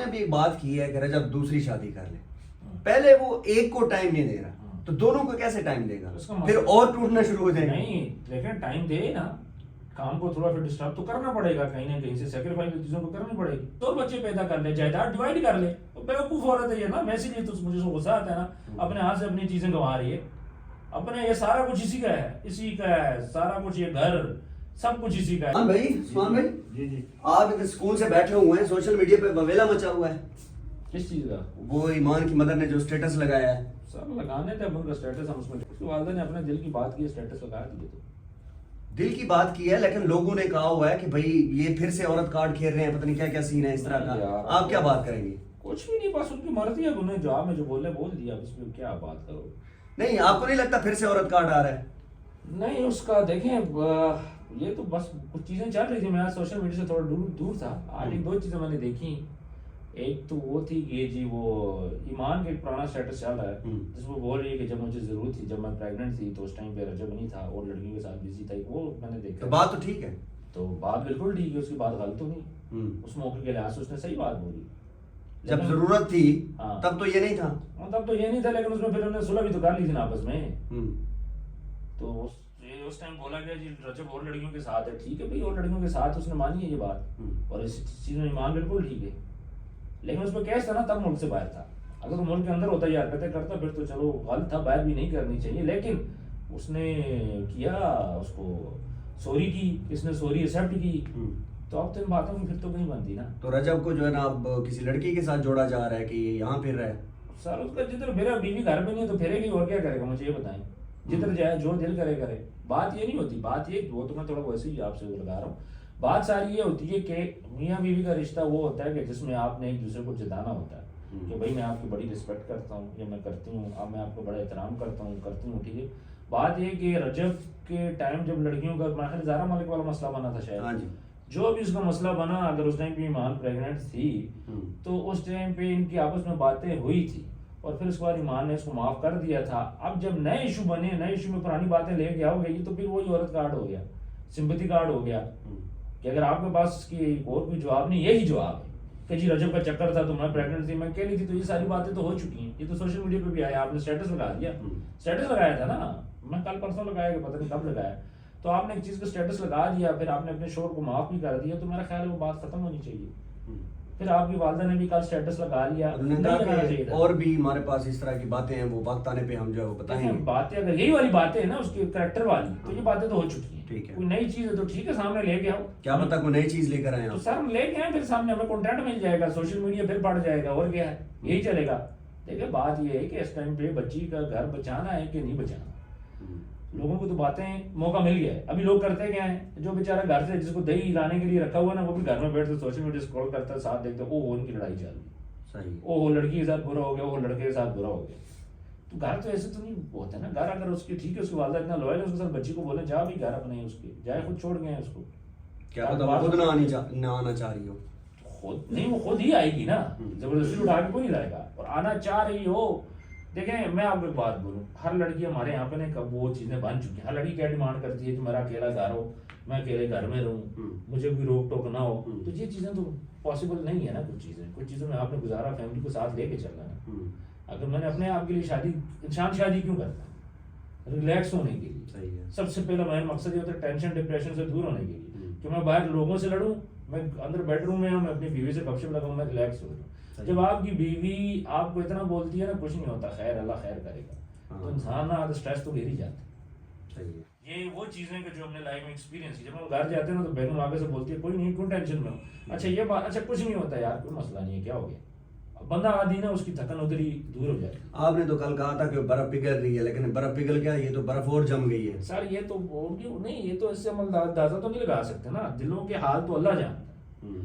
نے ابھی ایک بات کی ہے کہ رجب دوسری شادی کر لے, پہلے وہ ایک کو ٹائم نہیں دے رہا تو دونوں کو کیسے ٹائم دے گا, پھر اور ٹوٹنا شروع ہو جائے گا. نہیں لیکن ٹائم دے نا, کام کو تھوڑا پھر ڈسٹرب تو کرنا پڑے گا, کہیں نہ کہیں سے سیکریفائز چیزوں کو کرنی پڑے گی. تو بچے پیدا کر لے, جائیداد ڈیوائڈ کر لے. بیوقوف عورت ہے یہ نا, ویسے لیے تو مجھے غصہ آتا ہے نا, اپنے ہاتھ سے اپنی چیزیں گنوا رہی ہے. اپنے یہ سارا کچھ اسی کا ہے, اسی کا ہے سارا کچھ, یہ گھر سب کچھ اسی کا ہے. ہاں بھائی, عثمان بھائی جی جی, آپ اسکول سے بیٹھے ہوئے ہیں, سوشل میڈیا پہ وویلا مچا ہوا ہے. کس چیز کا؟ وہ ایمان کی مدر نے جو اسٹیٹس لگایا ہے. سر لگانے تھے ان کا اسٹیٹس, ہم اس میں اس کی والدہ نے اپنے دل کی بات کی, اسٹیٹس لگا دیے. تو دل کی بات کی ہے, لیکن لوگوں نے کہا ہوا ہے کہ بھائی یہ پھر سے عورت کارڈ کھیل رہے ہیں, پتہ نہیں کیا کیا سین ہے اس طرح کا. آپ کیا بات کریں گے؟ کچھ بھی نہیں, بس ان کی مرضی ہے, انہیں جواب میں جو بولنے بول دیا, اب اس میں کیا بات کرو. نہیں, آپ کو نہیں لگتا پھر سے عورت کارڈ آ رہا ہے؟ نہیں اس کا دیکھیں, یہ تو بس کچھ چیزیں چل رہی تھی, میں آج سوشل میڈیا سے تھوڑا دور تھا. آج ایک دو چیزیں میں نے دیکھی. ایک تو وہ تھی کہ جی وہ ایمان کا ایک پرانا اسٹیٹس چل رہا ہے جس میں بول رہی ہے کہ جب مجھے ضرورت تھی, جب میں پریگننٹ تھی تو اس ٹائم پہ رجب نہیں تھا اور لڑکیوں کے ساتھ بزی تھا. وہ میں نے دیکھا. بات تو ٹھیک ہے, تو بات بالکل ٹھیک ہے, اس کی بات غلط تو نہیں, اس موقع کے لحاظ سے اس نے صحیح بات بولی. جب ضرورت تھی تب تو یہ نہیں تھا. تب تو یہ نہیں تھا, لیکن اس میں پھر انہوں نے صلح بھی تو کر لی تھی نا آپس میں. تو اس ٹائم بولا گیا جی رجب اور لڑکیوں کے ساتھ ہے, ٹھیک ہے بھائی, اور لڑکیوں کے ساتھ اس نے مانی ہے یہ بات, اور اس چیز میں ایمان بالکل ٹھیک ہے. لیکن اس پہ کیس تھا نا, تب ملک سے باہر تھا. اگر وہ ملک کے اندر ہوتا, یہ حرکتیں کرتا, پھر تو چلو غلط تھا, باہر بھی نہیں کرنی چاہیے. لیکن اس نے کیا, اس کو سوری کی, اس نے سوری ایکسیپٹ کی, تو اب تو ان باتوں کی پھر تو نہیں بنتی نا. تو رجب کو جو ہے نا اب کسی لڑکی کے ساتھ جوڑا جا رہا ہے کہ یہ یہاں پھر رہا ہے. سر اس کا جدھر میرا بیوی گھر میں نہیں ہے تو پھرے گی, اور کیا کرے گا مجھے یہ بتائیں. جدھر جائے جو دل کرے. بات یہ نہیں ہوتی, بات یہ, وہ تو میں تھوڑا ویسے ہی آپ سے لگا رہا ہوں. بات ساری یہ ہوتی ہے کہ میاں بیوی کا رشتہ وہ ہوتا ہے کہ جس میں آپ نے ایک دوسرے کو جتانا ہوتا ہے کہ بھائی میں آپ کی بڑی رسپیکٹ کرتا ہوں, یا میں کرتی ہوں, اب میں آپ کو بڑا احترام کرتا ہوں, ٹھیک ہے. بات یہ کہ رجب کے ٹائم جب لڑکیوں کا محل زہرا ملک والا مسئلہ بنا تھا شاید, جو بھی اس کا مسئلہ بنا, اگر اس ٹائم پہ ایمان پریگننٹ تھی تو اس ٹائم پہ ان کی آپس میں باتیں ہوئی تھی, اور پھر اس کے بعد ایمان نے اس کو معاف کر دیا تھا. اب جب نئے ایشو بنے, نئے ایشو میں پرانی باتیں لے کے آؤ گئی, تو پھر وہی عورت کارڈ ہو گیا, سمپتی کارڈ ہو گیا. کہ اگر آپ کے پاس اس کی اور کوئی جواب نہیں, یہی جواب ہے کہ جی رجب کا چکر تھا, تو میں پریگننٹ تھی, میں کہہ لی تھی, تو یہ ساری باتیں تو ہو چکی ہیں. یہ تو سوشل میڈیا پہ بھی آیا, آپ نے اسٹیٹس لگا دیا, اسٹیٹس لگایا تھا نا, میں کل پرسوں لگایا کہ پتہ نہیں کب لگایا, تو آپ نے ایک چیز کا اسٹیٹس لگا دیا, پھر آپ نے اپنے شوہر کو معاف بھی کر دیا, تو میرا خیال ہے وہ بات ختم ہونی چاہیے. پھر آپ کی والدہ نے بھی کل اسٹیٹس لگا لیا, اور بھی ہمارے پاس اس طرح کی باتیں ہیں, وہ وقت آنے پہ ہم جو ہے وہ بتائیں گے. باتیں اگر یہی والی باتیں ہیں نا اس کے کریکٹر والی, تو یہ باتیں تو ہو چکی ہیں. ٹھیک ہے, کوئی نئی چیز ہے تو ٹھیک ہے, سامنے لے کے آؤ. کیا پتہ کوئی نئی چیز لے کر آئے, تو سر لے کے آئے, پھر سامنے ہمیں کنٹینٹ مل جائے گا, سوشل میڈیا پھر بڑھ جائے گا, اور کیا ہے, یہی چلے گا. دیکھیں بات یہ ہے کہ اس ٹائم پہ بچی کا گھر بچانا ہے کہ نہیں بچانا. لوگوں کو تو باتیں موقع مل گیا ہے. ابھی لوگ کرتے کیا ہیں, جو بیچارہ گھر سے جس کو دہی لانے کے لیے رکھا ہوا نا, وہ بھی گھر میں بیٹھ کے سوشل میڈیا اسکرول کرتا ہے, ساتھ دیکھتے او ان کی لڑائی چل رہی, او لڑکی کے ساتھ برا ہو گیا, وہ لڑکے کے ساتھ برا ہو گیا. تو گھر تو ایسے تو نہیں ہوتا نا. گھر اگر اس کی ٹھیک ہے, اس کی والدہ اتنا لوئل ہے, اس کے ساتھ بچی کو بولے جا بھی گھر اپنے, اس کے جائے, خود چھوڑ گئے ہیں اس کو, کیا پتہ خود نہ آنا چاہ رہی ہو. خود نہیں, وہ خود ہی آئے گی نا, زبردستی اٹھا کے کوئی نہیں لائے گا. اور آنا چاہ رہی ہو, دیکھیں میں آپ کو ایک بات بولوں, ہر لڑکی ہمارے یہاں پہ نا کب وہ چیزیں بن چکی ہیں. ہر لڑکی کیا ڈیمانڈ کرتی ہے کہ میرا اکیلا گھر ہو, میں اکیلے گھر میں رہوں, مجھے کوئی روک ٹوک نہ ہو. تو یہ چیزیں تو پاسبل نہیں ہے نا. کچھ چیزوں میں آپ نے گزارا, فیملی کو ساتھ لے کے چلنا ہے. اگر میں نے اپنے آپ کے لیے شادی, انسان شادی کیوں کرتا ہے؟ ریلیکس ہونے کے لیے. سب سے پہلا میرا مقصد یہ ہوتا ہے ٹینشن ڈپریشن سے دور ہونے کے لیے, کہ میں باہر لوگوں سے لڑوں, میں اندر بیڈ روم میں ہوں, میں اپنی بیوی سے گپ شپ لگاؤں, میں ریلیکس ہو جاؤں. جب آپ کی بیوی آپ کو اتنا بولتی ہے نا, کچھ نہیں ہوتا, خیر اللہ خیر کرے گا, تو انسان نا اسٹریس تو گر ہی جاتا ہے. یہ وہ چیزیں کہ جو ہم نے لائف میں ایکسپیرینس کی. جب ہم گھر جاتے ہیں نا تو بیگم آگے سے بولتی ہے کوئی نہیں, کیوں ٹینشن میں ہو, اچھا یہ بات, اچھا کچھ نہیں ہوتا یار, کوئی مسئلہ نہیں ہے, کیا ہو گیا. بندہ آدھی نا اس کی تھکن ادھر ہی دور ہو جائے. آپ نے تو کل کہا تھا کہ برف پگھل رہی ہے, لیکن برف پگھل گیا, یہ تو برف اور جم گئی ہے. سر یہ تو نہیں, یہ تو اس سے ہم اندازہ تو نہیں لگا سکتے نا, دلوں کے حال تو اللہ جانتا ہے.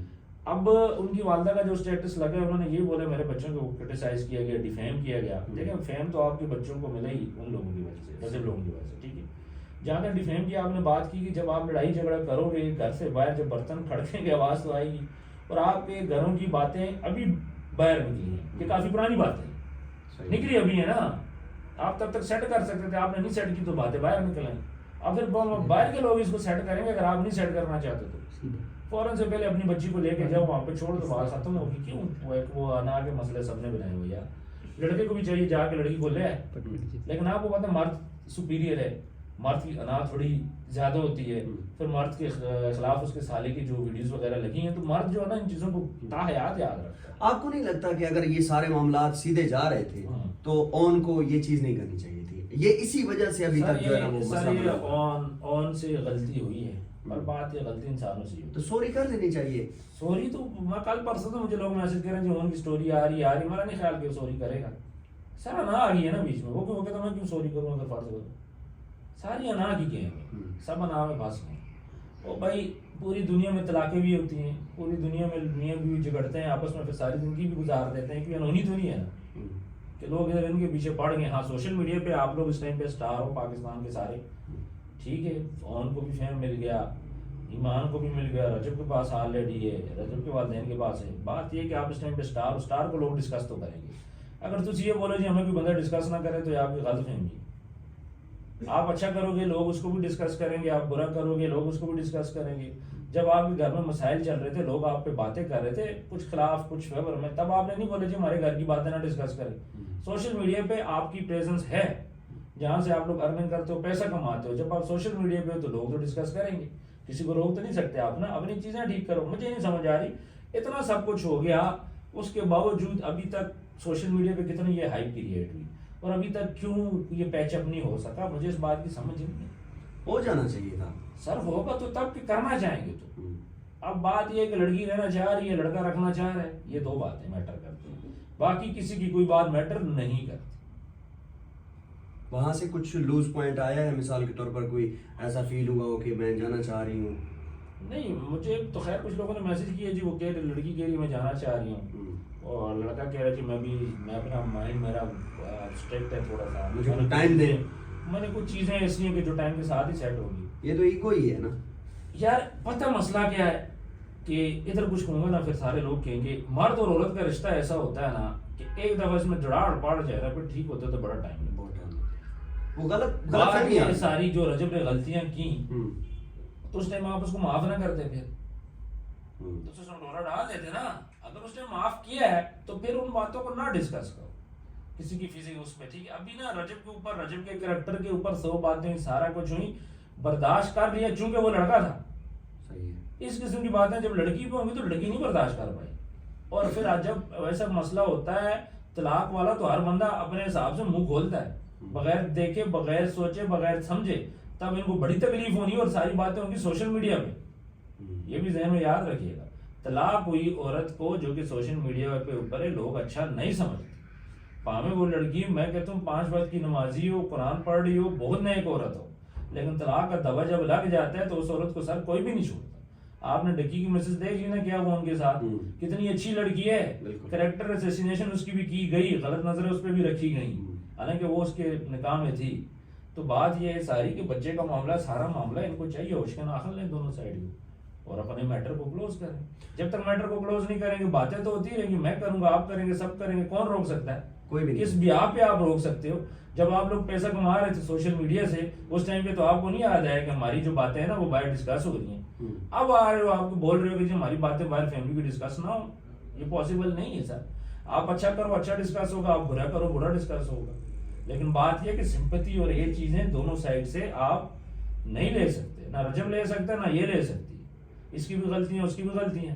اب ان کی والدہ کا جو اسٹیٹس لگا, انہوں نے یہ بولے میرے بچوں کو کرٹیسائز کیا گیا, ڈیفیم کیا گیا. دیکھیں فیم تو آپ کے بچوں کو ملے ہی ان لوگوں کی وجہ سے, رجب لوگوں کی وجہ سے, ٹھیک ہے. جہاں تک ڈیفیم کی آپ نے بات کی کہ جب آپ لڑائی جھگڑا کرو گے گھر سے باہر, جب برتن کھڑکیں گے آواز تو آئے گی, اور آپ کے گھروں کی باتیں ابھی باہر نکلی ہیں, یہ کافی پرانی باتیں نکلی ابھی ہے نا. آپ تب تک سیٹ کر سکتے تھے, آپ نے نہیں سیٹ کی تو باتیں باہر نکل آئیں. اب پھر باہر کے لوگ اس کو سیٹ کریں گے. اگر آپ نہیں سیٹ کرنا چاہتے تو فوراً سے پہلے اپنی بچی کو لے کے جاؤ وہاں پہ چھوڑ دو, بات ختم ہوگی. کیوں وہ انا کے مسئلے سب نے بنائے ہوئے یار. لڑکے کو بھی چاہیے جا کے لڑکی کو لے آئے, لیکن آپ کو پتا مرد سپیریئر ہے, مرد کی انا تھوڑی زیادہ ہوتی ہے. پھر مرد کے خلاف اس کے سالے کی جو ویڈیوز وغیرہ لگی ہیں, تو مرد جو ہے نا ان چیزوں کو تاحیات یاد رکھتا ہے. آپ کو نہیں لگتا کہ اگر یہ سارے معاملات سیدھے جا رہے تھے تو اون کو یہ چیز نہیں کرنی چاہیے تھی؟ یہ اسی وجہ سے ابھی تک جو ہے نا وہ مسئلہ اون سے غلطی ہوئی ہے, اور بات یہ غلطی انسانوں سے ہوئی تو سوری کر لینی چاہیے. سوری تو میں کل پرسوں تو مجھے لوگ میسج کر رہے ہیں جی اون کی سٹوری آ رہی ہے, میرا نہیں خیال کہ سوری کرے گا. سر انا آ گئی ہے نا بیچ میں, وہ کہتا میں کیوں سوری کروں اگر فرض کروں. ساری انا کی گیم, سب انا میں پھنس گئے. اور بھائی پوری دنیا میں طلاقیں بھی ہوتی ہیں, پوری دنیا میں میاں بیوی جھگڑتے ہیں آپس میں, پھر ساری زندگی بھی گزار دیتے ہیں. کوئی انہونی تو نہیں ہے نا کہ لوگ ادھر ان کے پیچھے پڑ گئے. ہاں سوشل میڈیا پہ آپ لوگ اس ٹائم پہ سٹار ہو پاکستان کے سارے, ٹھیک ہے, اون کو بھی فیم مل گیا, ایمان کو بھی مل گیا, رجب کے پاس آلریڈی ہے, رجب کے والدین کے پاس ہے. بات یہ کہ آپ اس ٹائم پہ سٹار کو لوگ ڈسکس تو کریں گے. اگر تجھے یہ بولو جی ہمیں کوئی بندہ ڈسکس نہ کرے تو یہ آپ کی غلط فہمی. آپ اچھا کرو گے لوگ اس کو بھی ڈسکس کریں گے, آپ برا کرو گے لوگ اس کو بھی ڈسکس کریں گے. جب آپ کے گھر میں مسائل چل رہے تھے, لوگ آپ پہ باتیں کر رہے تھے کچھ خلاف کچھ فیور میں, تب آپ نے نہیں بولے جی ہمارے گھر کی باتیں نہ ڈسکس کریں. سوشل میڈیا پہ آپ کی پریزنس ہے, جہاں سے آپ لوگ ارننگ کرتے ہو, پیسہ کماتے ہو. جب آپ سوشل میڈیا پہ ہو تو لوگ تو ڈسکس کریں گے, کسی کو روک تو نہیں سکتے آپ نا. اپنی چیزیں ٹھیک کرو. مجھے نہیں سمجھ آ رہی, اتنا سب کچھ ہو گیا, اس کے باوجود ابھی تک سوشل میڈیا پہ کتنی یہ ہائپ کریٹ ہوئی, اور ابھی تک کیوں یہ پیچ اپ نہیں ہو سکا. مجھے اس بات کی سمجھ نہیں. ہو جانا چاہیے تھا سر, ہوگا تو تب کہ کرنا چاہیں گے تو. اب بات یہ کہ لڑکی رہنا چاہ رہی ہے, لڑکا رکھنا چاہ رہا ہے, یہ دو باتیں میٹر کرتی ہیں, باقی کسی کی کوئی بات میٹر نہیں کرتی. وہاں سے کچھ لوز پوائنٹ آیا ہے مثال کے طور پر, کوئی ایسا فیل ہوا ہو کہ میں جانا چاہ رہی ہوں؟ نہیں, مجھے تو خیر کچھ لوگوں نے میسج کیا جی, وہ کہہ رہے لڑکی کہہ رہی میں جانا چاہ رہی ہوں, اور لڑکا کہہ رہا کہ میں اپنا مائنڈ میرا اسٹرکٹ ہے تھوڑا سا, مجھے ٹائم دے. میں نے کچھ چیزیں ایسی ہیں کہ جو ٹائم کے ساتھ ہی سیٹ ہوگی. یہ تو ایگو ہی ہے نا یار. پتہ مسئلہ کیا ہے کہ ادھر کچھ کہوں گا نا پھر سارے لوگ کہیں گے مرد اور عورت کا رشتہ ایسا ہوتا ہے نا کہ ایک دفعہ اس میں جڑاڑ پڑ جائے گا, پھر ٹھیک ہوتا ہے تو بڑا ٹائم لگتا ہے. وہ غلط ساری جو رجب نے غلطیاں کی تو اس ٹائم آپ اس کو معاف نہ کرتے, پھر تو اس میں ڈورا ڈال دیتے نا. اگر اس نے معاف کیا ہے تو پھر ان باتوں کو نہ ڈسکس کرو, کسی کی فزیک اس میں, ٹھیک ہے. ابھی نا رجب کے اوپر, رجب کے کریکٹر کے اوپر 100 باتیں سارا کچھ ہوئی, برداشت کر لیا چونکہ وہ لڑکا تھا. اس قسم کی باتیں جب لڑکی پہ ہوں گی تو لڑکی نہیں برداشت کر پائی. اور پھر جب ایسا مسئلہ ہوتا ہے طلاق والا, تو ہر بندہ اپنے حساب سے منہ کھولتا ہے, بغیر دیکھے بغیر سوچے بغیر سمجھے. تب ان کو بڑی تکلیف ہونی اور ساری باتیں ہوں گی سوشل میڈیا پہ. یہ بھی ذہن میں یاد رکھیے گا. طلاق ہوئی عورت کو جو کہ سوشل میڈیا پہ اوپر ہے, لوگ اچھا نہیں سمجھتے. پامے وہ لڑکی, میں کہتا ہوں 5 وقت کی نمازی ہو, قرآن پڑھ رہی ہو, بہت نیک عورت ہو, لیکن طلاق کا دوا جب لگ جاتا ہے تو اس عورت کو سر کوئی بھی نہیں چھوڑتا. آپ نے ڈکی کی میسج دیکھ لی نا کیا ہوا ان کے ساتھ, کتنی اچھی لڑکی ہے, کریکٹر اسیسینیشن اس کی بھی کی گئی, غلط نظریں اس پہ بھی رکھی گئی, حالانکہ وہ اس کے نکاح میں تھی. تو بات یہ ہے ساری کہ بچے کا معاملہ, سارا معاملہ ان کو چاہیے ہوش کا ناخن لیں دونوں سائڈ کو, اور اپنے میٹر کو کلوز کریں. جب تک میٹر کو کلوز نہیں کریں گے باتیں تو ہوتی رہیں گی, میں کروں گا, آپ کریں گے, سب کریں گے, کون روک سکتا ہے؟ کوئی بھی. کس بیاہ پہ آپ روک سکتے ہو؟ جب آپ لوگ پیسہ کما رہے تھے سوشل میڈیا سے, اس ٹائم پہ تو آپ کو نہیں یاد آیا کہ ہماری جو باتیں ہیں نا وہ باہر ڈسکس ہو رہی ہیں. اب آ رہے ہو, آپ کو بول رہے ہو کہ جی ہماری باتیں باہر فیملی کی ڈسکس نہ ہو. یہ پاسبل نہیں ہے سر. آپ اچھا کرو اچھا ڈسکس ہوگا, آپ برا کرو برا ڈسکس ہوگا. لیکن بات یہ کہ سمپتی اور یہ چیزیں دونوں سائڈ سے آپ نہیں لے سکتے, نہ رجب لے سکتا نہ یہ لے سکتی. اس کی بھی غلطیاں اس کی بھی غلطیاں.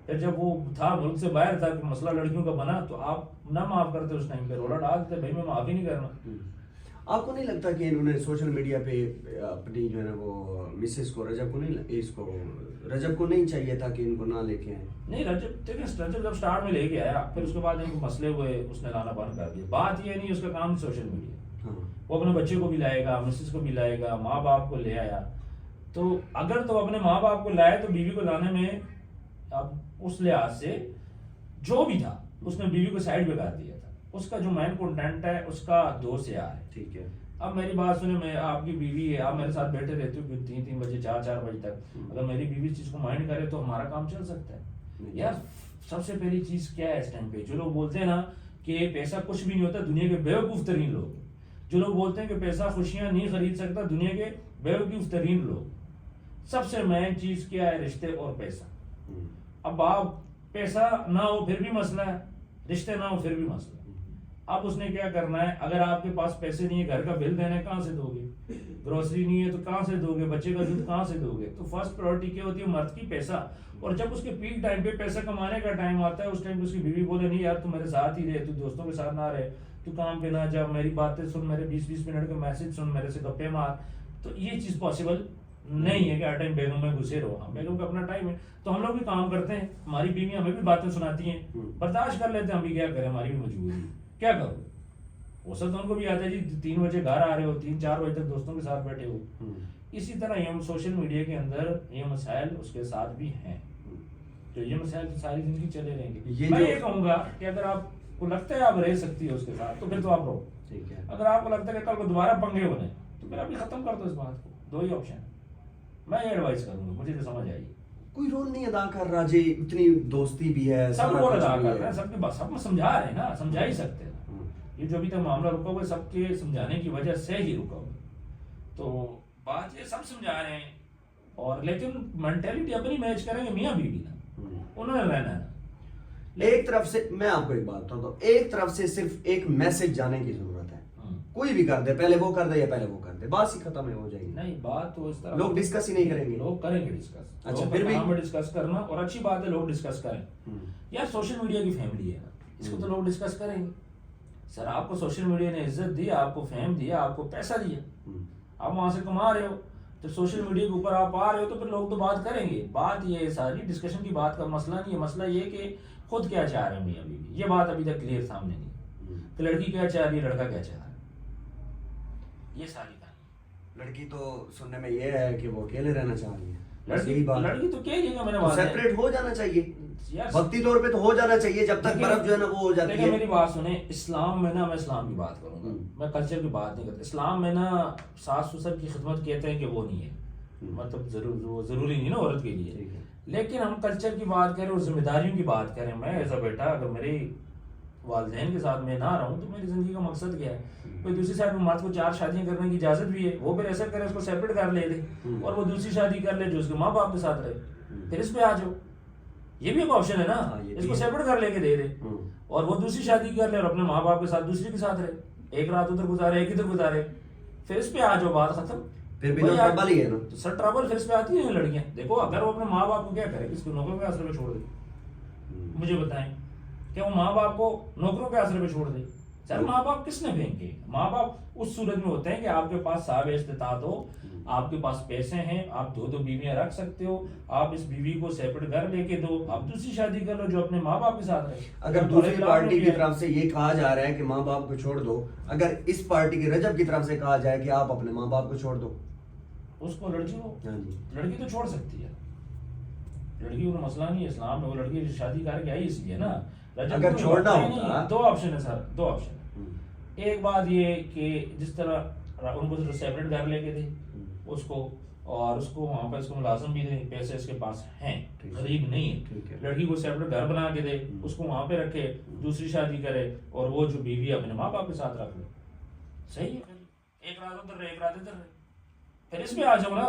پھر جب وہ تھا ملک سے باہر تھا کہ مسئلہ لڑکیوں کا بنا, تو آپ نہ معاف کرتے, اس ٹائم پہ رولا ڈال دیتے, بھائی میں معافی نہیں کرنا. آپ کو نہیں لگتا کہ انہوں نے سوشل میڈیا پہ اپنی جو ہے نا وہ مسز کو, رجب کو نہیں, اس کو رجب کو نہیں چاہیے تھا کہ ان کو نہ لے کے آئے؟ نہیں, رجب جب سٹارٹ میں لے کے آیا, پھر اس کے بعد ان کو مسئلے ہوئے, اس نے لانا بند کر دیا. بات یہ نہیں, اس کا کام سوشل میڈیا, وہ اپنے بچے کو بھی لائے گا, مسز کو بھی لائے گا, ماں باپ کو لے آیا. تو اگر تو اپنے ماں باپ کو لائے تو بیوی کو لانے میں اب اس لحاظ سے جو بھی تھا اس نے بیوی کو سائڈ پہ کر دیا تھا. اس کا جو مین کنٹینٹ ہے اس کا دوست یار ہے, ٹھیک ہے. اب میری بات سنیں, میں آپ کی بیوی ہے, آپ میرے ساتھ بیٹھے رہتے ہو 3 بجے 4 بجے تک, اگر میری بیوی اس چیز کو مائنڈ کرے تو ہمارا کام چل سکتا ہے. یار سب سے پہلی چیز کیا ہے اس ٹائم پہ, جو لوگ بولتے ہیں نا کہ پیسہ کچھ بھی نہیں ہوتا, دنیا کے بیوقوف ترین لوگ, جو لوگ بولتے ہیں کہ پیسہ خوشیاں نہیں خرید سکتا، دنیا کے بیوقوف ترین لوگ. سب سے مین چیز کیا ہے؟ رشتے اور پیسہ. اب آپ پیسہ نہ ہو پھر بھی مسئلہ ہے، رشتے نہ ہو پھر بھی مسئلہ ہے. اب اس نے کیا کرنا ہے؟ اگر آپ کے پاس پیسے نہیں ہے، گھر کا بل دینا ہے کہاں سے دو گے؟ گروسری نہیں ہے تو کہاں سے دو گے؟ بچے کا دودھ کہاں سے دو گے؟ تو فرسٹ پرائورٹی کیا ہوتی ہے؟ مرد کی پیسہ. اور جب اس کے پیک ٹائم پہ پیسہ کمانے کا ٹائم آتا ہے، اس ٹائم اس کی بیوی بولے نہیں یار تو میرے ساتھ ہی رہے، تو دوستوں کے ساتھ نہ رہے، تو کام پہ نہ جا، میری باتیں سن، میرے 20-20 منٹ کا میسج سن، میرے سے گپے مار، تو یہ چیز پاسبل نہیں ہے کہ ہر ٹائم بیگم میں گھسے رہو. بیگم کا اپنا ٹائم ہے، تو ہم لوگ بھی کام کرتے ہیں، ہماری بیوی ہمیں بھی باتیں سناتی ہیں، برداشت کر لیتے ہیں. ہم بھی کیا کریں، ہماری بھی مجبوری ہے، کیا کرو. ہو سکتا ان کو بھی آتا ہے جی 3 بجے گھر آ رہے ہو، 3-4 بجے تک دوستوں کے ساتھ بیٹھے ہو. اسی طرح یہ سوشل میڈیا کے اندر یہ مسائل اس کے ساتھ بھی ہیں. تو یہ مسائل تو ساری زندگی چلے رہیں گے. میں یہ کہوں گا کہ اگر آپ کو لگتا ہے آپ رہ سکتی ہو اس کے ساتھ تو پھر تو آپ رہو. اگر آپ کو لگتا ہے کہ کل کو دوبارہ پنگے بنے تو پھر ابھی ختم کر دو اس بات کو. 2 ہی آپشن ہے. میں یہ ایڈوائز کروں گا، مجھے تو سمجھ آئی. کوئی رول نہیں ادا کر رہا جی، اتنی دوستی بھی ہے، سب رول ادا کر رہے ہیں، سب کے سب کو سمجھا رہے ہیں نا، سمجھا ہی سکتے ہیں. یہ جو ابھی تک معاملہ رکا ہوا ہے سب کے سمجھانے کی وجہ سے ہی رکا ہوا. تو بات یہ سب سمجھا رہے ہیں، اور لیکن مینٹیلٹی اپنی میچ کریں گے میاں بیوی نا، انہوں نے رہنا ہے. ایک طرف سے میں آپ کو ایک بات بتاتا ہوں، ایک طرف سے صرف ایک میسج جانے کی ضرورت ہے. کوئی بھی کر دے، پہلے وہ کر دے یا پہلے وہ کر دے، بات ہی ختم ہو جائے گی. نہیں بات تو اس طرح لوگ ڈسکس ہی نہیں کریں گے. لوگ کریں گے ڈسکس. اچھا پھر بھی ڈسکس کرنا اور اچھی بات ہے، لوگ ڈسکس کریں. یار سوشل میڈیا کی فیملی ہے نا، اس کو تو لوگ ڈسکس کریں گے. سر آپ کو سوشل میڈیا نے عزت دی، آپ کو فیم دیا، آپ کو پیسہ دیا، آپ وہاں سے کما رہے ہو، تو سوشل میڈیا کے اوپر آپ آ رہے ہو تو پھر لوگ تو بات کریں گے. بات یہ ہے، ساری ڈسکشن کی بات کا مسئلہ نہیں ہے. مسئلہ یہ کہ خود کیا چاہ رہے ہیں میاں بیوی. یہ بات ابھی تک کلیئر سامنے نہیں کہ لڑکی کیا چاہ رہی ہے، لڑکا کیا چاہ رہا ہے. یہ ساری کہانی. لڑکی تو سننے میں یہ ہے کہ وہ اکیلے رہنا چاہ رہی ہے. لڑکی تو کہہ رہی ہے، میں نے سیپریٹ ہو جانا چاہیے، وقتی طور پہ تو ہو جانا چاہیے، جب تک برف جو ہے نا وہ ہو جاتی ہے. میری بات سنیں، اسلام میں نا، میں اسلام کی بات کروں گا، میں کلچر کی بات نہیں کرتا. اسلام میں نا ساس سسر کی خدمت کہتے ہیں کہ وہ نہیں ہے، مطلب ضروری نہیں نا عورت کے لیے. لیکن ہم کلچر کی بات کریں اور ذمہ داریوں کی بات کریں. میں ایسا بیٹا اگر میرے والدین کے ساتھ میں نہ رہوں تو میری زندگی کا مقصد کیا ہے؟ کوئی دوسری سائڈ میں مرد کو 4 شادیاں کرنے کی اجازت بھی ہے، وہ پھر ایسا کرے اس کو سیپریٹ کر لے دے، اور وہ دوسری شادی کر لے جو اس کے ماں باپ کے ساتھ رہے، پھر اس پہ آ جاؤ. یہ بھی ایک آپشن ہے نا، اس کو سیپریٹ کر لے کے دے دے، اور وہ دوسری شادی کر لے اور اپنے ماں باپ کے ساتھ دوسری کے ساتھ رہے، ایک رات ادھر گزارے ایک ادھر گزارے، پھر اس پہ آ جاؤ، بات ختم. پھر بھی ٹربل ہی ہے نا. سر ٹربل پھر اس پہ آتی ہیں لڑکیاں. دیکھو اگر وہ اپنے ماں باپ کو کیا کرے، کس کو نوکروں کے آسرے پہ چھوڑ دے؟ مجھے بتائیں کہ وہ ماں باپ کو نوکروں کے آسرے پہ چھوڑ دے؟ سر ماں باپ کس نے پھینکے؟ ماں باپ اس صورت میں ہوتے ہیں کہ آپ کے پاس صاحب استطاعت ہو، آپ کے پاس پیسے ہیں، آپ 2 بیویاں رکھ سکتے ہو، آپ اس بیوی کو سیپریٹ گھر لے کے دو، آپ دوسری شادی کر لو جو اپنے ماں باپ کے ساتھ رہے. اگر دوسری پارٹی کی طرف سے یہ کہا جا رہا ہے کہ ماں باپ کو چھوڑ دو، اگر اس پارٹی کی رجب کی طرف سے کہا جائے کہ آپ اپنے ماں باپ کو چھوڑ دو، اس کو لڑکی تو چھوڑ سکتی ہے، لڑکی کو مسئلہ نہیں ہے. اسلام میں وہ لڑکی شادی کر کے آئی اس لیے نا. اگر چھوڑنا ہوگا 2 آپشن ہے سر، 2 آپشن. ایک بات یہ کہ جس طرح ان کو سیپریٹ گھر لے کے دے اس کو، اور اس کو وہاں پہ اس کو ملازم بھی دے، پیسے اس کے پاس ہیں، غریب نہیں ہے، لڑکی کو سیپریٹ گھر بنا کے دے، اس کو وہاں پہ رکھے، دوسری شادی کرے، اور وہ جو بیوی اپنے ماں باپ کے ساتھ رکھ لے. صحیح ہے. ایک رات ادھر رہے ایک رات ادھر رہے. پھر اس پہ آ جاؤ نا،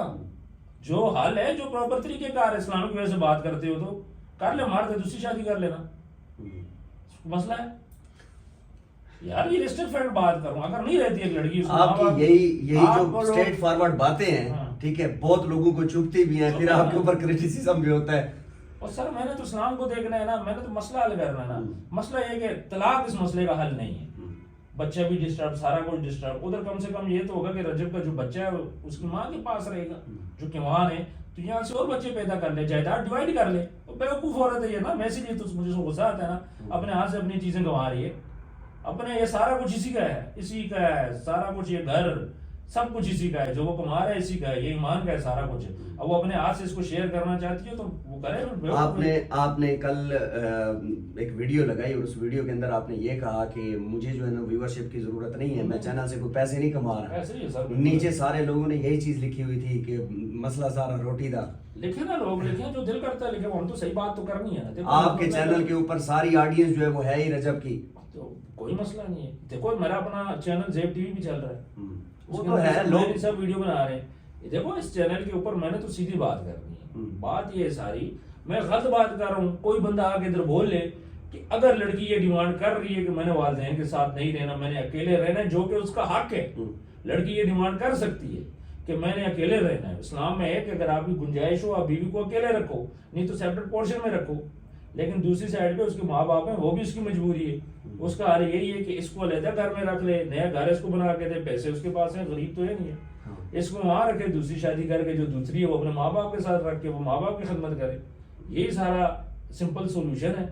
جو حل ہے، جو پراپر طریقے کار ہے، اسلام کی وجہ سے بات کرتے ہو تو کر لے، مار دے، دوسری شادی کر لینا، مسئلہ ہے. یار یہ رسٹرکٹ فیکٹ بات کروں، اگر نہیں رہتی ایک لڑکی، آپ کی یہی جو اسٹریٹ فارورڈ باتیں ہیں، ٹھیک ہے، بہت لوگوں کو چبھتی بھی ہیں، پھر آپ کے اوپر کرٹیسزم بھی ہوتا ہے. اور سر میں نے تو اسلام کو دیکھنا ہے نا، میں نے تو مسئلہ حل کرنا ہے نا. مسئلہ یہ کہ طلاق اس مسئلے کا حل نہیں ہے. بچہ بھی ڈسٹرب، سارا کچھ ڈسٹرب. ادھر کم سے کم یہ تو ہوگا کہ رجب کا جو بچہ ہے اس کی ماں کے پاس رہے گا جو کہ وہاں ہے، تو یہاں سے اور بچے پیدا کر لے، جائیداد ڈیوائڈ کر لے. بیوقوف عورت ہے یہ نا، میں اسی لیے تو مجھے غصہ آتا ہے نا، اپنے ہاتھ سے اپنی چیزیں گنوا رہی ہے، اپنے یہ سارا کچھ اسی کا ہے، اسی کا ہے سارا کچھ، یہ گھر سب کچھ اسی کا ہے، جو وہ کما رہا ہے اسی کا ہے، یہ ایمان کا ہے سارا کچھ. اب وہ اپنے ہاتھ سے اس کو شیئر کرنا چاہتی ہے تو وہ کرے. آپ نے کل ایک ویڈیو لگائی اور اس ویڈیو کے اندر آپ نے یہ کہا کہ مجھے جو ہے نا ویورشپ کی ضرورت نہیں ہے، میں چینل سے کوئی پیسے نہیں کما رہا. نیچے سارے لوگوں نے یہی چیز لکھی ہوئی تھی کہ مسئلہ سارا روٹی دا. لکھے نا لوگ، لکھے جو دل کرتا ہے لکھے، ہم تو صحیح بات تو کرنی ہے نا. آپ کے چینل کے اوپر ساری آڈینس جو ہے وہ ہے ہی رجب کی. تو کوئی مسئلہ نہیں ہے. دیکھو میرا اپنا چینل زیب ٹی وی بھی چل رہا ہے, وہ تو ہے, لوگ سب ویڈیو بنا رہے ہیں. دیکھو اس چینل کے اوپر میں نے تو سیدھی بات کرنی ہے. بات یہ ساری میں غلط بات کر رہا ہوں, کوئی بندہ آ کے ادھر بول لے کہ اگر لڑکی یہ ڈیمانڈ کر رہی ہے کہ میں نے والدین کے ساتھ نہیں رہنا, میں نے اکیلے رہنا ہے, جو کہ اس کا حق ہے. لڑکی یہ ڈیمانڈ کر سکتی ہے کہ میں نے اکیلے رہنا ہے. اسلام میں ہے کہ اگر آپ کی گنجائش ہو آپ بیوی کو اکیلے رکھو, نہیں تو سیپریٹ پورشن میں رکھو. لیکن دوسری سائڈ پہ اس کے ماں باپ ہیں, وہ بھی اس کی مجبوری ہے. اس کا حال یہی ہے کہ اس کو علیحدہ گھر میں رکھ لے, نیا گھر اس کو بنا کے دے, پیسے اس کے پاس ہیں, غریب تو ہے نہیں ہے, اس کو وہاں رکھے, دوسری شادی کر کے جو دوسری ہے وہ اپنے ماں باپ کے ساتھ رکھ کے وہ ماں باپ کی خدمت کرے. یہی سارا سمپل سولوشن ہے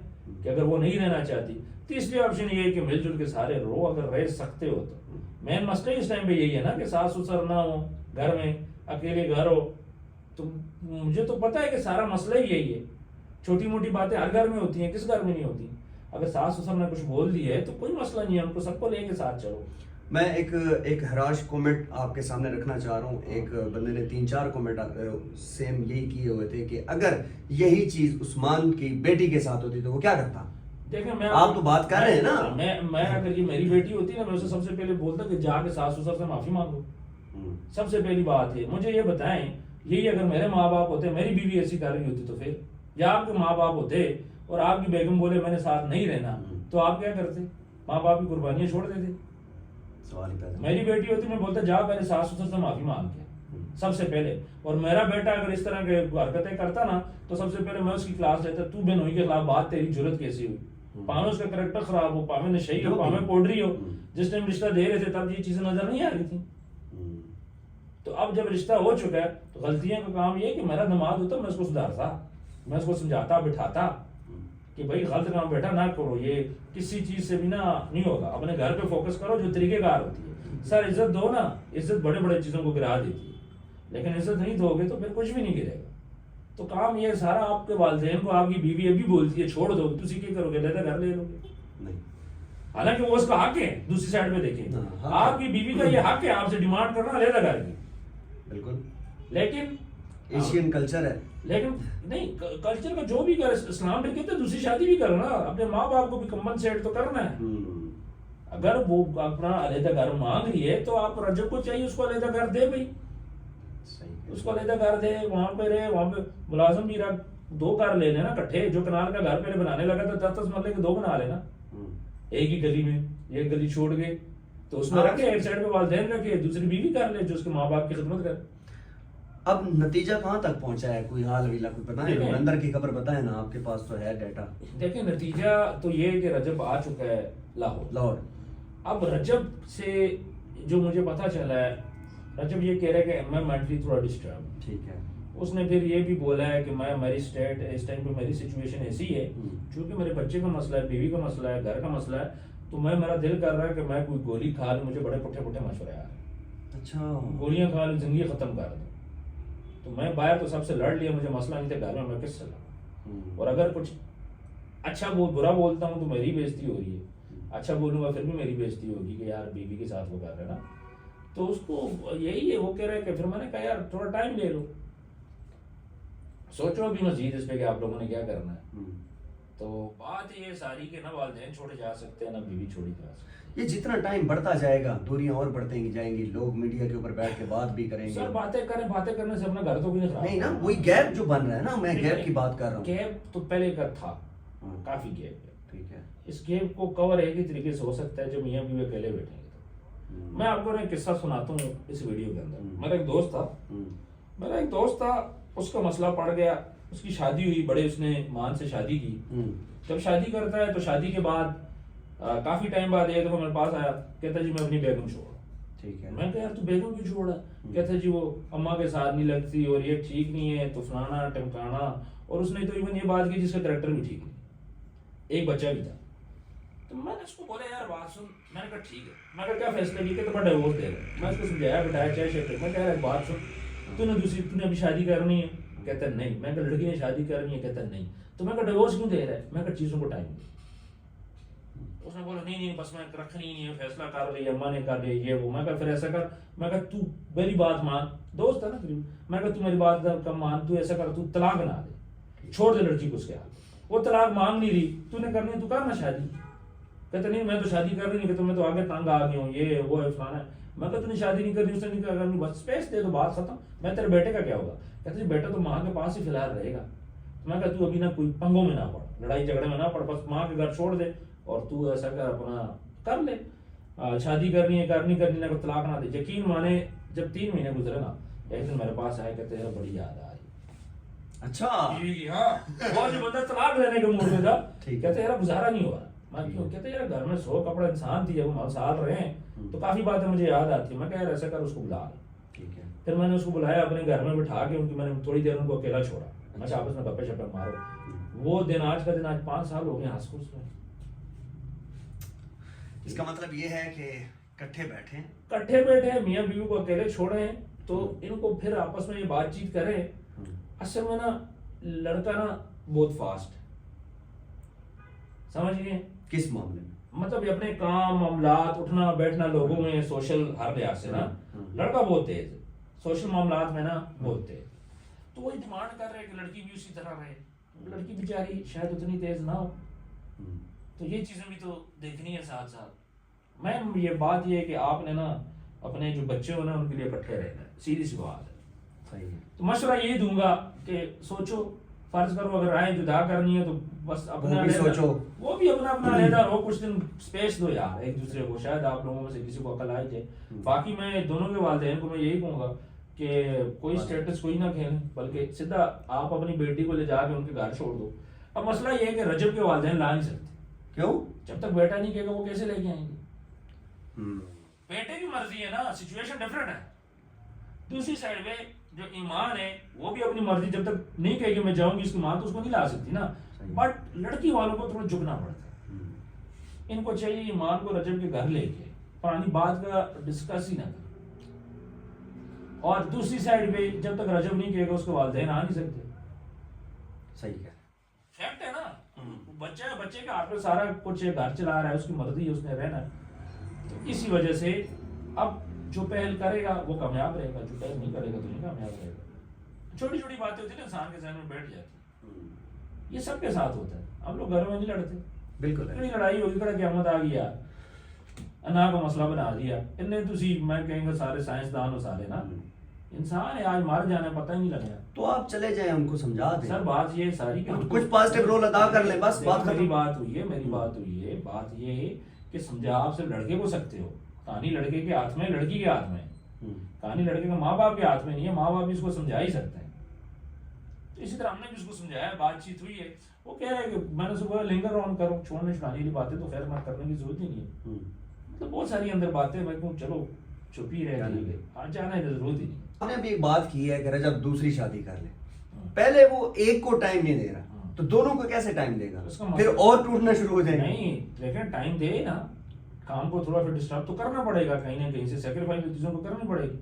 کہ اگر وہ نہیں رہنا چاہتی. تیسری آپشن یہ ہے کہ مل جل کے سارے رہو, اگر رہ سکتے ہو تو. مین مسئلہ اس ٹائم پہ یہی ہے نا کہ ساس سسر نہ ہو گھر میں, اکیلے گھر ہو. تو مجھے تو پتا ہے کہ سارا مسئلہ ہی یہی ہے. چھوٹی موٹی باتیں ہر گھر میں ہوتی ہیں, کس گھر میں نہیں ہوتی. اگر ساس سسر نے کچھ بول دی ہے تو کوئی مسئلہ نہیں ہے, ہم کو سب کو لے کے ساتھ چلو. میں ایک حراج کومنٹ آپ کے سامنے رکھنا چاہ رہا ہوں. ایک بندے نے 3-4 کومنٹ سیم یہی کیے ہوئے تھے کہ اگر یہی چیز عثمان کی بیٹی کے ساتھ ہوتی تو وہ کیا کرتا. دیکھیں میں آپ تو بات کر رہے ہیں نا, میں اگر یہ میری بیٹی ہوتی نا, میں اسے سب سے پہلے بولتا کہ جا کے ساس سسر سے معافی مانگو. سب سے پہلی بات ہے. مجھے یہ بتائیں, یہی اگر میرے ماں باپ ہوتے, میری بیوی ایسی کر رہی ہوتی تو پھر, یا آپ کے ماں باپ ہوتے اور آپ کی بیگم بولے میں نے ساتھ نہیں رہنا, تو آپ کیا کرتے؟ ماں باپ کی قربانیاں چھوڑ دیتے. میری بیٹی ہوتی میں بولتا جا پہلے ساس سسر سے معافی مانگ کے سب سے پہلے. اور میرا بیٹا اگر اس طرح کے حرکتیں کرتا نا تو سب سے پہلے میں اس کی کلاس لیتا, تو بہنوئی کے خلاف بات, تیری جرت کیسی ہوئی؟ پاویں اس کا کریکٹر خراب ہو, پاویں نشئی ہو, پاویں پوڈری ہو. جس ٹائم رشتہ دے رہے تھے تب یہ چیزیں نظر نہیں آ رہی تھی. تو اب جب رشتہ ہو چکا ہے تو غلطیاں کا کام یہ ہے کہ میرا دماد ہوتا میں اس کو سدھارتا, میں اس کو سمجھاتا بٹھاتا کہ بھائی غلط کام بیٹا نہ کرو, یہ کسی چیز سے بھی نہ نہیں ہوگا. اپنے گھر پہ فوکس کرو جو طریقے کار ہوتی ہے. سر عزت دو نا, عزت بڑے بڑے چیزوں کو گرا دیتی ہے, لیکن عزت نہیں دو گے تو پھر کچھ بھی نہیں گرے گا. تو کام یہ سارا آپ کے والدین کو آپ کی بیوی ابھی بولتی ہے چھوڑ دو, تسی کیا کرو گے, لیتا گھر لے لو گے. حالانکہ وہ اس کا حق ہے. دوسری سائڈ پہ دیکھیں, آپ کی بیوی کا یہ حق ہے آپ سے ڈیمانڈ کرنا لیتا گھر کی. بالکل. لیکن ایشین کلچر ہے. لیکن نہیں, کلچر کا جو بھی کر, اسلام بھی کہتے ہیں دوسری شادی بھی کرنا, اپنے ماں باپ کو بھی کمپنسیٹ تو کرنا ہے. اگر وہ اپنا علیحدہ گھر مانگ رہی ہے تو آپ رجب کو چاہیے اس کو علیحدہ گھر دے بھائی, اس کو علیحدہ گھر دے, وہاں پہ رہے, وہاں پہ ملازم بھی رکھ, 2 گھر لے لینا کٹھے. جو کنال کا گھر پہلے بنانے لگا تو 10 مرلے کے 2 بنا لینا ایک ہی گلی میں. ایک گلی چھوڑ گئے تو اس میں رکھے, ایک سائڈ پہ والدین رکھے, دوسری بیوی کر لے جو اس کے ماں باپ کی خدمت کرے. اب نتیجہ کہاں تک پہنچا ہے, کوئی حال ویلا کوئی بتائیں, اندر کی خبر بتائیں نا, آپ کے پاس تو ہے ڈیٹا. دیکھیں نتیجہ تو یہ ہے کہ رجب آ چکا ہے لاہور. اب رجب سے جو مجھے پتا چلا ہے, رجب یہ کہہ رہا ہے کہ میں مینٹلی تھوڑا ڈسٹرب. ٹھیک ہے. اس نے پھر یہ بھی بولا ہے کہ میں میری اسٹیٹ اس ٹائم پہ میری سچویشن ایسی ہے چونکہ میرے بچے کا مسئلہ ہے, بیوی کا مسئلہ ہے, گھر کا مسئلہ ہے, تو میرا دل کر رہا ہے کہ میں کوئی گولی کھا لوں. مجھے بڑے پٹھے پٹھے مشورے آ رہے ہیں, اچھا گولیاں کھا لوں زندگی ختم کر دوں. تو میں باہر تو سب سے لڑ لیا, مجھے مسئلہ نہیں تھا گھر میں کس سے لڑوں. اور اگر کچھ اچھا برا بولتا ہوں تو میری بےزتی ہو رہی ہے, اچھا بولوں گا پھر بھی میری بےزتی ہوگی کہ یار بیوی کے ساتھ وہ کر رہا ہے نا. تو اس کو یہی ہے, وہ کہہ رہا ہے کہ پھر میں نے کہا یار تھوڑا ٹائم لے لو, سوچو ابھی مزید اس پہ کہ آپ لوگوں نے کیا کرنا ہے. تو بات یہ ساری کہ نہ والدین چھوڑے جا سکتے ہیں نہ بیوی چھوڑی جا سکتی. یہ جتنا ٹائم بڑھتا جائے گا دوریاں اور بڑھتی جائیں گی, لوگ میڈیا کے اوپر بیٹھ کے بات بھی کریں گے. سر باتیں کرنے سے اپنا گھر تو بھی نہیں خراب. نہیں نا, وہی گیپ جو بن رہا ہے نا, میں گیپ کی بات کر رہا ہوں. گیپ تو پہلے کا تھا, کافی گیپ ہے. ٹھیک ہے. اس گیپ کو کور ایک ہی طریقے سے ہو سکتا ہے جب میاں بیوی اکیلے بیٹھیں گے. تو میں آپ کو ایک قصہ سناتا ہوں اس ویڈیو کے اندر. میرا ایک دوست تھا, اس کا مسئلہ پڑ گیا, اس کی شادی ہوئی, بڑے اس نے مان سے شادی کی. جب شادی کرتا ہے تو شادی کے بعد کافی ٹائم بعد ایک دفعہ میرے پاس آیا, کہتا جی میں اپنی بیگم چھوڑا. ٹھیک ہے. میں کہا یار تو بیگم کیوں چھوڑا؟ کہتا جی وہ اماں کے ساتھ نہیں لگتی اور یہ ٹھیک نہیں ہے, تو فلانا ٹمکانا. اور اس نے تو ایون یہ بات کی جس کا کریکٹر بھی ٹھیک نہیں, ایک بچہ بھی تھا. تو میں نے اس کو بولا یار بات سن. میں نے کہا ٹھیک ہے. میں کہا کیا فیصلہ کی کہ تو میں ڈیورس دے رہا. میں اس کو سمجھایا بٹایا چائے شیئر. میں کہا یار بات سن, تو نے ابھی شادی کرنی ہے؟ کہتا نہیں. میں کہا لڑکی نے شادی کرنی ہے؟ کہتا نہیں. تو میں کہا ڈیورس کیوں دے رہا ہے؟ میں کہا چیزوں کو ٹائم دے. اس نے بولا نہیں بس میں رکھنی نہیں ہے, فیصلہ کر رہی ہے, اماں نے کر لیا یہ وہ. میں کہا پھر ایسا کر. میں کہا تو میری بات مان, دوست ہے نا قریب. میں کہا تو میری بات کم مان, تو ایسا کر تو طلاق نہ دے, چھوڑ دے لڑکی کو اس کے ہاتھ. وہ طلاق مانگ نہیں رہی, تو نے کرنی تو کر نا شادی. کہتے نہیں میں تو شادی کر رہی نہیں, کہتے میں تو آگے تنگ آ گئی ہوں, یہ وہ ہے فلانا ہے. میں کہتا نہیں شادی نہیں کرنی, اس نے نہیں کرنی, بس اسپیس دے دو, بات ختم. میں تیرے بیٹے کا کیا ہوگا؟ کہتے جی بیٹا تو ماں کے پاس ہی فی الحال رہے گا. میں کہتا تو ابھی نہ کوئی پنگوں میں نہ پڑ, لڑائی جھگڑے میں نہ پڑ, بس ماں کے گھر چھوڑ دے اور تو ایسا کر اپنا کر لے, شادی کرنی ہے کرنی نہ, کوئی طلاق نہ دے. یقین مانے جب 3 مہینے گزرے نا, ایک دن میرے پاس آئے, کہتے ہیں بڑی یاد آ رہی. اچھا ہاں, وہ جو بندہ طلاق لینے کے موڈ میں تھا, کہتے یار گزارا نہیں ہو رہا. میں کیوں؟ کہتے یار گھر میں 100 کپڑے انسان تھی, اب سال رہے ہیں تو کافی باتیں مجھے یاد آتی ہیں. میں کہا یار ایسا کر اس کو بلا. پھر میں نے اس کو بلایا اپنے گھر میں بٹھا کے, ان کی میں نے تھوڑی دیر ان کو اکیلا چھوڑا. میں کہا آپس میں گپے شپے مارو. وہ دن آج کا دن, آج 5 سال ہو گئے ہنس خوش میں. اس کا مطلب یہ ہے کہ کٹھے بیٹھے میاں بیوی کو اکیلے چھوڑے ہیں, تو ان کو پھر آپس میں یہ بات چیت کریں. اصل میں نا لڑکا نا بہت فاسٹ ہے, سمجھ گئے کس معاملے میں؟ مطلب یہ اپنے کام معاملات, اٹھنا بیٹھنا لوگوں میں, سوشل ہر لحاظ سے نا لڑکا بہت تیز ہے, سوشل معاملات میں نا بہت تیز. تو وہ ڈیمانڈ کر رہے کہ لڑکی بھی اسی طرح رہے. لڑکی بیچاری شاید اتنی تیز نہ ہو, تو یہ چیزیں بھی تو دیکھنی ہے ساتھ ساتھ. میں یہ بات یہ ہے کہ آپ نے نا اپنے جو بچے ہو نا ان کے لیے اکٹھے رہنا ہے, سیدھی سی بات ہے. تو مشورہ یہی دوں گا کہ سوچو, فرض کرو اگر رائے جدا کرنی ہے تو بس اپنا سوچو, وہ بھی اپنا علیحدہ رہو, کچھ دن اسپیس دو یار ایک دوسرے کو, شاید آپ لوگوں میں سے کسی کو عقل آئی جائے. باقی میں دونوں کے والدین کو میں یہی کہوں گا کہ کوئی اسٹیٹس کوئی نہ کھیلیں, بلکہ سیدھا آپ اپنی بیٹی کو لے جا کے ان کے گھر چھوڑ دو. اب مسئلہ یہ ہے کہ رجب کے والدین لا نہیں سکتے. کیوں؟ جب تک بیٹا نہیں کہے گا وہ کیسے لے کے آئیں گے؟ بیٹے کی مرضی ہے نا, سچویشن ڈفرنٹ ہے. دوسری سائڈ میں جو ایمان ہے وہ بھی اپنی مرضی جب تک نہیں کہے کہ میں جاؤں گی, اس کی ماں تو اس کو نہیں لا سکتی نا. بٹ لڑکی والوں کو تھوڑا جھکنا پڑتا ہے. ان کو چاہیے ایمان کو رجب کے گھر لے کے پرانی بات کا ڈسکس ہی نہ کرے. اور دوسری سائڈ پہ جب تک رجب نہیں کہے گا اس کے والدین آ نہیں سکتے. صحیح ہے, فیکٹ ہے نا. بچہ ہے, بچے کے ہاتھ میں سارا کچھ ہے, گھر چلا رہا ہے, اس کی مرضی ہے, اس نے رہنا ہے. تو اسی وجہ سے اب جو پہل کرے گا وہ کامیاب رہے گا, جو پہل نہیں کرے گا تو نہیں کامیاب رہے گا. چھوٹی چھوٹی باتیں ہوتی ہیں نا انسان کے ذہن میں بیٹھ جاتی, یہ سب کے ساتھ ہوتا ہے. ہم لوگ گھر میں نہیں لڑتے, بالکل کڑی لڑائی ہوگی, کڑا قیامت آ گیا, انا کا مسئلہ بنا دیا. میں کہیں گا سارے سائنسدان ہو سارے نا, انسان ہے آج مار جانا پتہ ہی نہیں لگا. تو آپ چلے جائیں, ان کو سمجھا دیں. سر بات یہ ساری کچھ پازیٹیو رول ادا کر لیں, بس بات میری بات ہوئی ہے. بات یہ ہے کہ سمجھا آپ سے لڑکے کو سکتے ہو, کہانی لڑکے کے ہاتھ میں, لڑکی کے ہاتھ میں. کہانی لڑکے کا ماں باپ کے ہاتھ میں نہیں ہے, ماں باپ اس کو سمجھا ہی سکتے ہیں. تو اسی طرح ہم نے بھی اس کو سمجھایا, بات چیت ہوئی ہے. وہ کہہ رہے ہیں کہ میں نے صبح لنگر آن کرو, چھوڑنے چھڑانے والی باتیں تو خیر مت کرنے کی ضرورت ہی نہیں ہے. مطلب بہت ساری اندر باتیں, میں کہوں چلو چھپ ہی رہ گئی, آج جانا ہے ضرورت ہی نہیں. ہم نے ابھی ایک بات کی ہے کہ رجب دوسری شادی کر لے, پہلے وہ ایک کو ٹائم نہیں دے رہا, تو دونوں کو کیسے ٹائم دے گا؟ پھر اور ٹوٹنا شروع ہو جائے گا. نہیں لیکن ٹائم دے نا, کام کو تھوڑا پھر ڈسٹرب تو کرنا پڑے گا, کہیں نہ کہیں سے سیکریفائز چیزوں کو کرنی پڑے گی.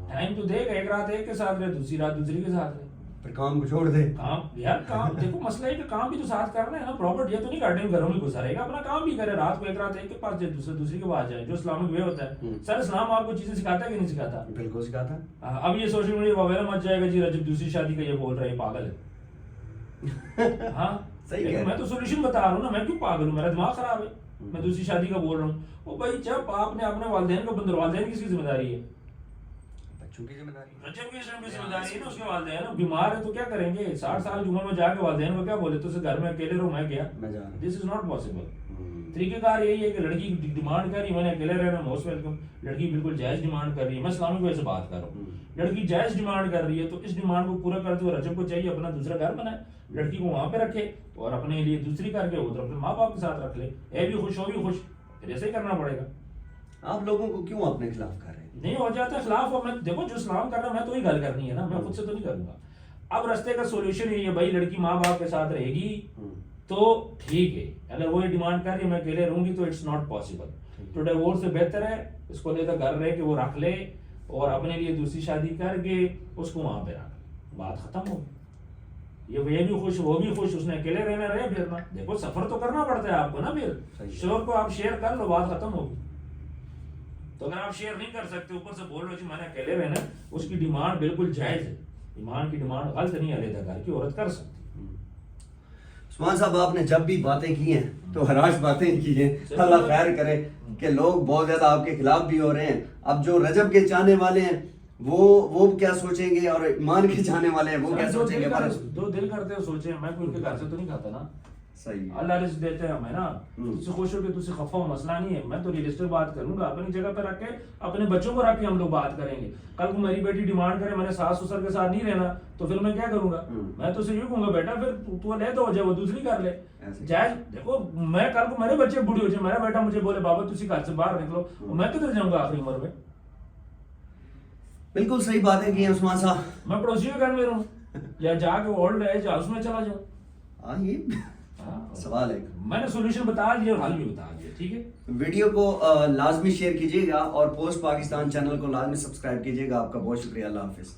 ٹائم تو دے گا, ایک رات ایک کے ساتھ رہے, دوسری رات دوسری کے ساتھ رہے, پھر کام کو چھوڑ دے. کام یار کام دیکھو, مسئلہ ہے کہ کام بھی تو ساتھ کرنا ہے نا. پراپرٹی یہ تو نہیں گارڈن گھروں میں گھسا رہے گا, اپنا کام بھی کرے. رات کو ایک رات ایک کے پاس جائے, دوسری کے پاس جائے, جو اسلامک وے ہوتا ہے. سر اسلام آپ کو چیزیں سکھاتا ہے کہ نہیں سکھاتا؟ بالکل سکھاتا ہے. اب یہ سوشل میڈیا وغیرہ مچ جائے گا جی رجب دوسری شادی کا یہ بول رہے ہیں, پاگل ہے. ہاں صحیح ہے, میں تو سولوشن بتا رہا ہوں نا, میں کیوں پاگل ہوں, میرا دماغ خراب ہے, میں دوسری شادی کا بول رہا ہوں. وہ بھائی جب آپ نے اپنے والدین کو بندر, والدین کس کی ذمہ داری ہے؟ بچوں کی ذمہ داری. رجب کی ذمہ داری ہے نا, اس کے والدین بیمار ہے تو کیا کریں گے؟ 60 سال کی عمر میں جا کے والدین کو کیا بولے تو اسے گھر میں اکیلے رہو, میں گیا. دس از ناٹ پاسبل. طریقہ کار یہی ہے کہ لڑکی ڈیمانڈ کر رہی ہے, میں نے اکیلے رہنا, موسٹ ویلکم. لڑکی بالکل جائز ڈیمانڈ کر رہی ہے, میں اسلامک وجہ سے بات کر رہا ہوں. لڑکی جائز ڈیمانڈ کر رہی ہے تو اس ڈیمانڈ کو پورا کرتے ہوئے رجب کو چاہیے اپنا دوسرا گھر بنائے, لڑکی کو وہاں پہ رکھے اور اپنے لیے دوسری کر کے ادھر اپنے ماں باپ کے ساتھ رکھ لے. اے بھی خوش, ہو بھی خوش, پھر ایسے ہی کرنا پڑے گا. آپ لوگوں کو کیوں اپنے خلاف کر رہے ہیں؟ نہیں ہو جاتا خلاف. اور میں دیکھو جو اسلام کر رہا میں تو ہی گل کرنی ہے نا, میں خود سے تو نہیں کروں گا. اب رستے کا سولوشن یہ ہے بھائی, لڑکی ماں باپ کے ساتھ رہے گی تو ٹھیک ہے, اگر وہ ڈیمانڈ کر رہی ہے میں اکیلے رہوں گی تو اٹس ناٹ پاسبل. تو ڈیورس سے بہتر ہے اس کو لے کر گھر رہ کے وہ رکھ لے اور اپنے لیے دوسری شادی کر کے اس کو وہاں پہ رکھ, بات ختم ہو. یہ بھی خوش, وہ بھی خوش, اس نے اکیلے رہنا رہے پھرنا. دیکھو سفر تو کرنا پڑتا ہے آپ کو نا, پھر شوہر کو آپ شیئر کر لو, بات ختم ہوگی. تو اگر آپ شیئر نہیں کر سکتے, اوپر سے بول رہے ہو جی میں نے اکیلے رہنا, اس کی ڈیمانڈ بالکل جائز ہے. ایمان کی ڈیمانڈ غلط نہیں ہے, علیحدہ گھر کی عورت کر سکتی. عثمان صاحب آپ نے جب بھی باتیں کی ہیں تو حراش باتیں کی ہیں. اللہ خیر کرے کہ لوگ بہت زیادہ آپ کے خلاف بھی ہو رہے ہیں. اب جو رجب کے چاہنے والے ہیں وہ کیا سوچیں گے, اور ایمان کے چاہنے والے ہیں وہ کیا سوچیں گے؟ جو دل کرتے ہو سوچیں. میں کوئی ان کے گھر سے تو نہیں کھاتا نا. صحیح, اللہ رزق دیتے ہیں ہمیں نا. تجھ سے خوش ہو کے تجھ سے خفا ہو, مسئلہ نہیں ہے. میں تو ریئلسٹک بات کروں گا, اپنی جگہ پہ رکھ کے اپنے بچوں کو رکھ کے ہم لوگ بات کریں گے. کل کو میری بیٹی ڈیمانڈ کرے میں نے ساس سسر کے ساتھ نہیں رہنا تو پھر میں کیا کروں گا؟ میں تو اسے یہ کہوں گا بیٹا پھر تو علیحدہ ہو جائے, وہ دوسری کر لے. جائز دیکھو, میں کل کو میرے بچے بوڑھے ہو جائے, میرا بیٹا مجھے بولے بابا تسی گھر سے باہر نکلو, میں کدھر جاؤں گا آخری عمر میں؟ بالکل صحیح باتیں کی ہیں عثمان صاحب. میں پڑوسی کے گھر میں رہوں یا جا کے اولڈ ایج ہاؤس میں چلا جاؤں؟ ہاں یہ سوال ہے. میں نے سولوشن بتا دیا اور حل بھی بتا دیا. ٹھیک ہے, ویڈیو کو لازمی شیئر کیجیے گا اور پوسٹ پاکستان چینل کو لازمی سبسکرائب کیجیے گا. آپ کا بہت شکریہ. اللہ حافظ.